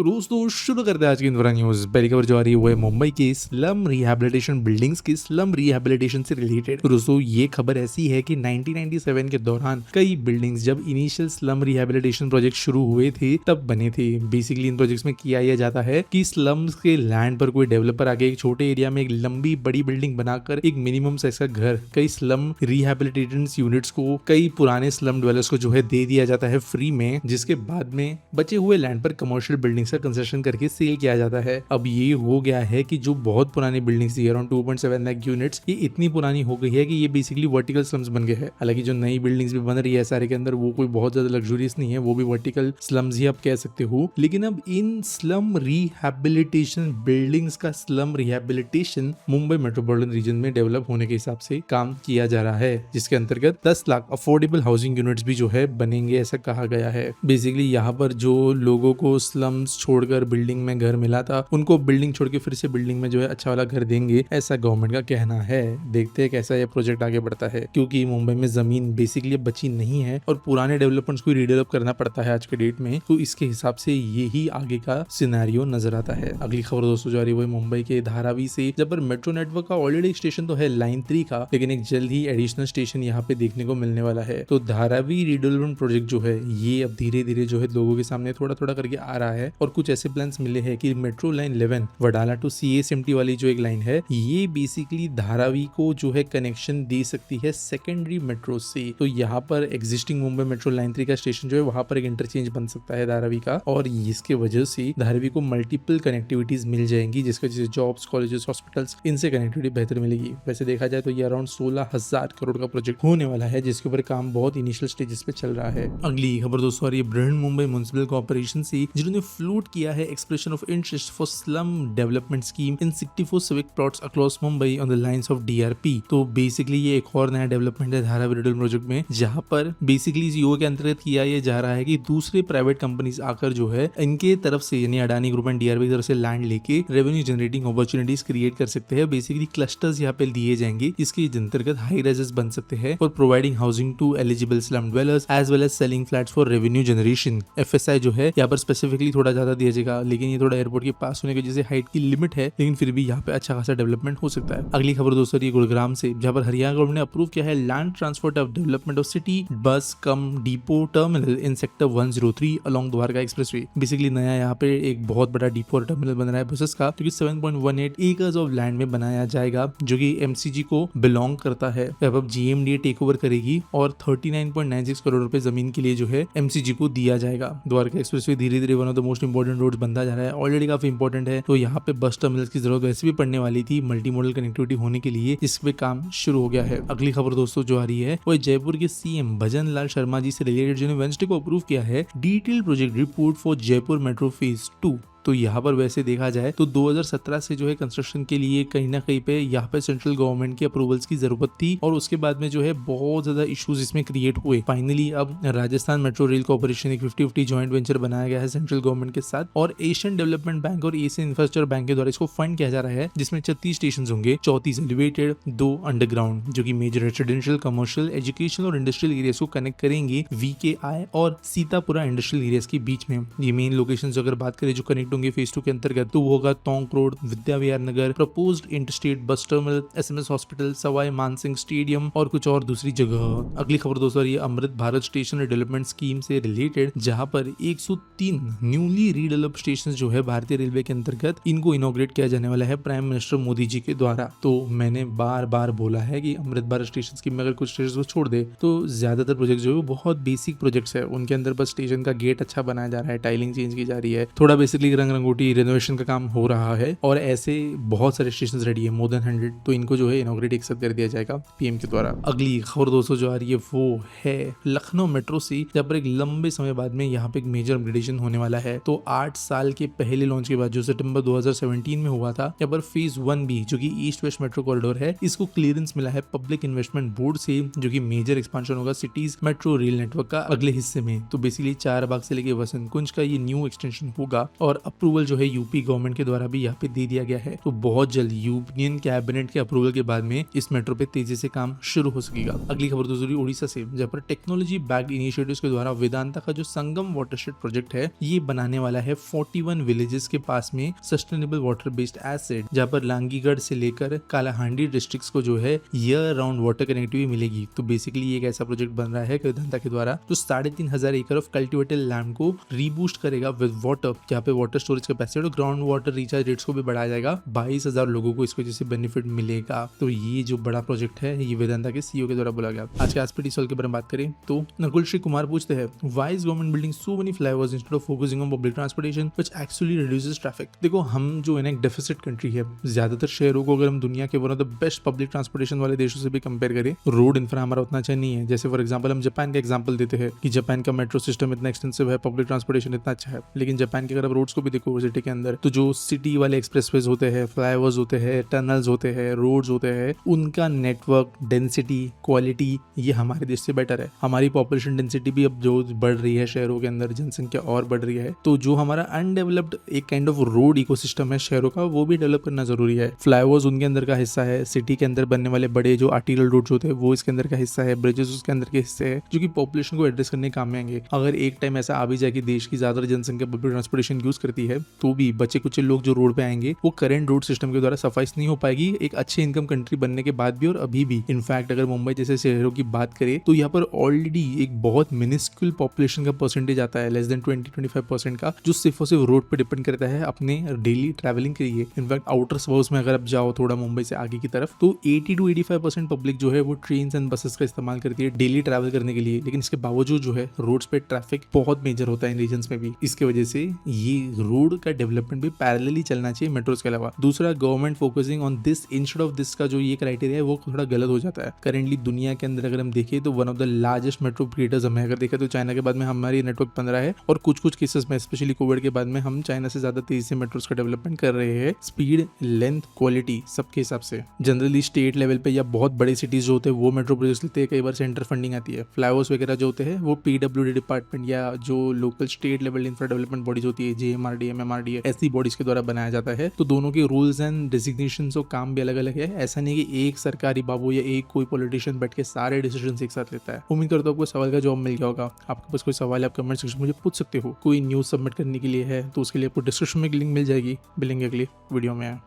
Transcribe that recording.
तो दोस्तों शुरू करते हैं आज की इंदौरा न्यूज। पहली खबर जो आ रही है वो है मुंबई के स्लम रिहैबिलिटेशन बिल्डिंग्स की स्लम रिहैबिलिटेशन से रिलेटेड। तो दोस्तों ये खबर ऐसी है कि 1997 के दौरान कई बिल्डिंग्स जब इनिशियल स्लम रिहैबिलिटेशन प्रोजेक्ट शुरू हुए थे तब बने थे। बेसिकली इन प्रोजेक्ट्स में किया यह जाता है कि स्लम्स के लैंड पर कोई डेवलपर आके एक छोटे एरिया में एक लंबी बड़ी बिल्डिंग बनाकर एक मिनिमम साइज का घर कई स्लम रिहैबिलिटेशन यूनिट्स को कई पुराने स्लम डिवेलपर्स को जो है दे दिया जाता है फ्री में, जिसके बाद में बचे हुए लैंड पर कमर्शियल बिल्डिंग्स का कंस्ट्रक्शन करके सेल किया जाता है। अब ये हो गया है कि जो बहुत पुरानी बिल्डिंग्स थी अराउंड 2.7 लाख यूनिट्स, ये इतनी पुरानी हो गई है कि ये बेसिकली वर्टिकल स्लम्स बन गए हैं। हालांकि जो नई बिल्डिंग्स भी बन रही है सारे के अंदर वो कोई बहुत ज्यादा लग्जरियस नहीं है, वो भी वर्टिकल स्लम्स ही आप कह सकते हो। लेकिन अब इन स्लम रिहैबिलिटेशन बिल्डिंग्स का slum rehabilitation Mumbai metropolitan region में डेवलप होने के हिसाब से काम किया जा रहा है, जिसके अंतर्गत 10 लाख अफोर्डेबल हाउसिंग यूनिट्स भी जो है बनेंगे, ऐसा कहा गया है। बेसिकली यहाँ पर जो लोगों को स्लम्स छोड़कर बिल्डिंग में घर मिला था उनको बिल्डिंग छोड़ के फिर से बिल्डिंग में जो है अच्छा वाला घर देंगे, ऐसा गवर्नमेंट का कहना है। देखते हैं कैसा ये प्रोजेक्ट आगे बढ़ता है, क्योंकि मुंबई में जमीन बेसिकली बची नहीं है और पुराने डेवलपमेंट्स को रीडेवलप करना पड़ता है आज के डेट में, तो इसके हिसाब से यही आगे का सिनेरियो नजर आता है। अगली खबर दोस्तों जा रही है मुंबई के धारावी से, जब पर मेट्रो नेटवर्क का ऑलरेडी स्टेशन तो है लाइन 3 का, लेकिन एक जल्द ही एडिशनल स्टेशन यहाँ पे देखने को मिलने वाला है। तो धारावी रीडेवलपमेंट प्रोजेक्ट जो है ये अब धीरे धीरे जो है लोगों के सामने थोड़ा थोड़ा करके आ रहा है और कुछ ऐसे प्लान्स मिले हैं कि metro line 11 Wadala to CSMT वाली जो एक लाइन है ये बेसिकली धारावी को जो है कनेक्शन दे सकती है सेकेंडरी मेट्रो से। तो यहाँ पर एग्जिस्टिंग मुंबई मेट्रो लाइन 3 का स्टेशन जो है वहां पर एक इंटरचेंज बन सकता है धारावी का, और इसके वजह से धारावी को मल्टीपल कनेक्टिविटीज मिल जाएंगी, जिसकी वजह से जॉब्स, कॉलेजेस, हॉस्पिटल्स इनसे कनेक्टिविटी बेहतर मिलेगी। वैसे देखा जाए तो ये अराउंड 16,000 करोड़ का प्रोजेक्ट होने वाला है, जिसके ऊपर काम बहुत इनिशियल स्टेजेस पे चल रहा है। अगली खबर दोस्तों आ रही है बृहन मुंबई म्युनिसिपल कॉर्पोरेशन से, जिन्होंने फ्लूट किया है expression of interest for slum development scheme in 64 civic plots across Mumbai on the lines of DRP। तो बेसिकली ये एक और नया डेवलपमेंट है धारावी रिडल प्रोजेक्ट में, जहां पर बेसिकली इस योग के अंतर्गत किया ये जा रहा है कि दूसरे प्राइवेट कंपनीज आकर जो है इनके तरफ से यानी अडानी ग्रुप एंड DRP की तरफ से लैंड लेके रेवेन्यू जनरेटिंग अपॉर्चुनिटीज क्रिएट कर सकते हैं। बेसिकली क्लस्टर्स यहाँ पे दिए जाएंगे, इसके अंतर्गत हाई राइजेस बन सकते हैं for providing housing to eligible slum dwellers as well as selling flats for revenue generation. FSI जो है यहाँ पर स्पेसिफिकली थोड़ा ज्यादा दिया जाएगा, लेकिन ये थोड़ा एयरपोर्ट के पास होने की वजह से हाइट की लिमिट है, लेकिन फिर भी यहाँ पे अच्छा खासा डेवलपमेंट हो सकता है। अगली खबर दोस्तों ये गुड़ग्राम से, जहाँ पर हरियाणा गवर्नमेंट ने अप्रूव किया है land transport of development of city bus come depot terminal in sector 103 along Dwarka expressway. Basically नया यहाँ पे एक बहुत बड़ा डिपो और टर्मिनल बन रहा है बसेस का, जो कि 7.18 एकर्स ऑफ लैंड में बनाया जाएगा, जो कि MCG को बिलोंग करता है। अब GMDA टेक ओवर करेगी और 39.96 करोड़ रुपए जमीन के लिए जो है MCG को दिया जाएगा। द्वारका एक्सप्रेसवे धीरे धीरे one of the most important road बनता जा रहा है, ऑलरेडी काफी इंपोर्टेंट है। तो यहाँ पे बस टर्मिनल की जरूरत वैसे भी पड़ने वाली थी मल्टी मॉडल कनेक्टिविटी होने के लिए, इस पे काम शुरू हो गया है। अगली खबर दोस्तों जो आ रही है वो जयपुर के CM भजन लाल शर्मा जी से रिलेटेड, जिन्होंने वेडनेसडे को अप्रूव किया है detail project report for Jaipur metro phase 2। तो यहाँ पर वैसे देखा जाए तो 2017 से जो है कंस्ट्रक्शन के लिए कहीं ना कहीं पे यहाँ पे सेंट्रल गवर्नमेंट के अप्रूवल्स की जरूरत थी, और उसके बाद में जो है बहुत ज्यादा इश्यूज इसमें क्रिएट हुए। फाइनली अब राजस्थान मेट्रो रेल कॉर्पोरेशन एक 50-50 जॉइंट वेंचर बनाया गया है सेंट्रल गवर्नमेंट के साथ, और एशियन डेवलपमेंट बैंक और एशियन इंफ्रास्ट्रक्चर बैंक के द्वारा इसको फंड किया जा रहा है, जिसमें 36 स्टेशन होंगे, 34 एलिवेटेड, 2 अंडरग्राउंड, जो की मेजर रेसिडेंशियल, कमर्शियल, एजुकेशन और इंडस्ट्रियल एरियाज को कनेक्ट करेंगे VKI और सीतापुरा इंडस्ट्रियल एरियाज के बीच में। ये मेन लोकेशन अगर बात करें जो कनेक्ट होंगे फेज 2 के अंतर्गत, तो वो होगा Tonk road, Vidya Vihar Nagar, proposed interstate bus terminal, SMS hospital, Sawai Mansingh stadium और कुछ और दूसरी जगह। अगली खबर दोस्तों ये Amrit Bharat station development scheme से रिलेटेड, जहां पर 103 न्यूली रीडेवलप स्टेशन जो है भारतीय रेलवे के अंतर्गत इनको इनॉग्रेट किया जाने वाला है प्राइम मिनिस्टर मोदी जी के द्वारा। तो मैंने बार बार बोला है कि अमृत भारत स्टेशन स्कीम में अगर कुछ स्टेशन को छोड़ दे तो ज्यादातर प्रोजेक्ट जो है बहुत बेसिक प्रोजेक्ट्स है, उनके अंदर बस स्टेशन का गेट अच्छा बनाया जा रहा है, टाइलिंग चेंज की जा रही है, थोड़ा बेसिकली रंग रंगोटी रेनोवेशन का काम हो रहा है, और ऐसे बहुत सारे स्टेशन रेडी है, मोर देन 100, तो इनको जो है इनॉग्रेट एक साथ कर दिया जाएगा PM के द्वारा। अगली खबर दोस्तों जो आ रही है वो है लखनऊ मेट्रो से, जहाँ पर एक लंबे समय बाद में यहाँ पे एक मेजर अपग्रेडेशन होने वाला है। तो 8 साल के पहले लॉन्च के बाद जो सितंबर 2017 में हुआ था, यहाँ पर फेज 1B जो कि ईस्ट वेस्ट मेट्रो कॉरिडोर है, इसको क्लियरेंस मिला है पब्लिक इन्वेस्टमेंट बोर्ड से, जो कि मेजर एक्सपांशन होगा सिटीज मेट्रो रेल नेटवर्क का अगले हिस्से में। तो बेसिकली चारबाग से लेके वसंत कुंज का ये न्यू एक्सटेंशन होगा, और अप्रूवल जो है यूपी गवर्नमेंट के द्वारा भी यहाँ पे दे दिया गया है। तो बहुत जल्द यूनियन कैबिनेट के अप्रूवल के बाद में इस मेट्रो पे तेजी से काम शुरू हो सकेगा। अगली खबर दूसरी उड़ीसा से, जहाँ पर टेक्नोलॉजी बैक्ड इनिशिएटिव्स के द्वारा वेदांता का जो संगम वाटरशेड प्रोजेक्ट है ये बनाने वाला है 41 विलेजेस के पास में सस्टेनेबल वाटर बेस्ड एसेट, जहाँ पर लांगीगढ़ से लेकर कालाहांडी डिस्ट्रिक्ट्स को जो है ईयर राउंड वाटर कनेक्टिविटी मिलेगी। तो बेसिकली ये एक ऐसा प्रोजेक्ट बन रहा है वेदांता के द्वारा जो 3,500 एकड़ ऑफ कल्टिवेटेड लैंड को रीबूस्ट करेगा विद वाटर, जहाँ पे वाटर स्टोरेज कैपेसिटी और ग्राउंड वाटर रिचार्ज रेट्स को भी बढ़ाया जाएगा। 22,000 लोगों को इसको जैसे बेनिफिट मिलेगा। तो ये जो बड़ा प्रोजेक्ट है ये वेदांता के सीईओ के द्वारा बोला गया। आज के एसपीटी सॉल्व के बारे में बात करें तो नकुल श्री कुमार पूछते हैं, why is government building so many flyovers instead of focusing on public transportation which actually reduces traffic. देखो हम जो है ना एक डेफिसिट कंट्री है, ज्यादातर शहरों को अगर हम दुनिया के one of the best public transportation वाले देशों से भी कंपेयर करें, रोड इंफ्रा हमारा उतना अच्छा नहीं है। जैसे फॉर एग्जांपल हम जापान का एग्जांपल देते हैं कि जापान का मेट्रो सिस्टम इतना एक्सटेंसिव है, पब्लिक ट्रांसपोर्टेशन इतना अच्छा है, लेकिन जापान के अगर आप रोड्स को भी देखो सिटी के अंदर तो जो सिटी वाले एक्सप्रेसवेज होते हैं, फ्लाईओवर्स होते हैं, टनल्स होते हैं, रोड्स होते हैं, उनका नेटवर्क डेंसिटी क्वालिटी ये हमारे देश से बेटर है। हमारी पॉपुलेशन डेंसिटी भी अब जो बढ़ रही है शहरों के अंदर, जनसंख्या और बढ़ रही है, तो जो हमारा अनडेवलप्ड एक काइंड ऑफ रोड इकोसिस्टम है शहरों का वो भी डेवलप करना जरूरी है। फ्लाईओवर्स उनके अंदर का हिस्सा है, सिटी के अंदर बनने वाले बड़े जो आर्टिरियल रोड्स होते हैं वो इसके अंदर का हिस्सा है, ब्रिजेस उसके अंदर के हिस्से है जो कि पॉपुलेशन को एड्रेस करने काम में आएंगे। अगर एक टाइम ऐसा आ भी जाए कि देश की ज्यादा जनसंख्या पब्लिक ट्रांसपोर्टेशन यूज करती है तो भी बचे कुछ लोग जो रोड पे आएंगे वो करंट रोड सिस्टम के द्वारा सफाइस नहीं हो पाएगी एक अच्छे इनकम कंट्री बनने के बाद भी और अभी भी। इनफैक्ट अगर मुंबई जैसे शहरों की बात करें तो यहाँ पर ऑलरेडी एक बहुत मिनिस्क्यूल पॉपुलेशन का परसेंटेज आता है, लेस देन 20-25% का, जो सिर्फ और सिर्फ रोड पे डिपेंड करता है अपने डेली ट्रैवलिंग के लिए। इनफैक्ट आउटर सबर्ब्स में अगर आप जाओ थोड़ा मुंबई से आगे की तरफ तो 80-85% पब्लिक जो है वो ट्रेन एंड बसेस का इस्तेमाल करती है डेली ट्रैवल करने के लिए, लेकिन इसके बावजूद जो है रोड्स पे ट्रैफिक बहुत मेजर होता है इन रीजन्स में भी। इसके वजह से ये रोड का डेवलपमेंट भी पैरेलली चलना चाहिए मेट्रोस के अलावा। दूसरा, government focusing on this instead of this का जो ये क्राइटेरिया है वो थोड़ा गलत हो जाता है। करेंटली दुनिया के अंदर अगर हम देखें तो one of the largest metro creators हमें अगर देखें तो चाइना के बाद में हमारी नेटवर्क बन रहा है, और कुछ केसेस में स्पेशली कोविड के बाद में हम चाइना से ज्यादा तेजी से मेट्रोस का डेवलपमेंट कर रहे हैं, स्पीड, लेंथ, क्वालिटी सबके हिसाब से। जनरली स्टेट लेवल पे या बहुत बड़े सिटीज जो होते हैं वो मेट्रो प्रोजेक्ट्स लेते हैं, कई बार सेंटर फंडिंग आती है। फ्लाईओवर्स वगैरह जो होते हैं वो पीडब्ल्यूडी डिपार्टमेंट या जो local state level infra development bodies होती है, जेएमआरडी, एमएमआरडी, ऐसी बॉडीज के द्वारा बनाया जाता है। तो दोनों के रूल्स एंड डेजिग्नेशंस और काम भी अलग अलग है। ऐसा नहीं कि एक सरकारी बाबू या एक कोई पॉलिटिशियन बैठ के सारे डिसीजन एक साथ लेता है। उम्मीद करता हूँ आपको सवाल का जवाब मिल गया होगा। आपके पास कोई सवाल है आप कमेंट सेक्शन में मुझे पूछ सकते हो। कोई न्यूज सबमिट करने के लिए है तो उसके लिए आपको डिस्क्रिप्शन में लिंक मिल जाएगी। मिलेंगे अगली वीडियो में।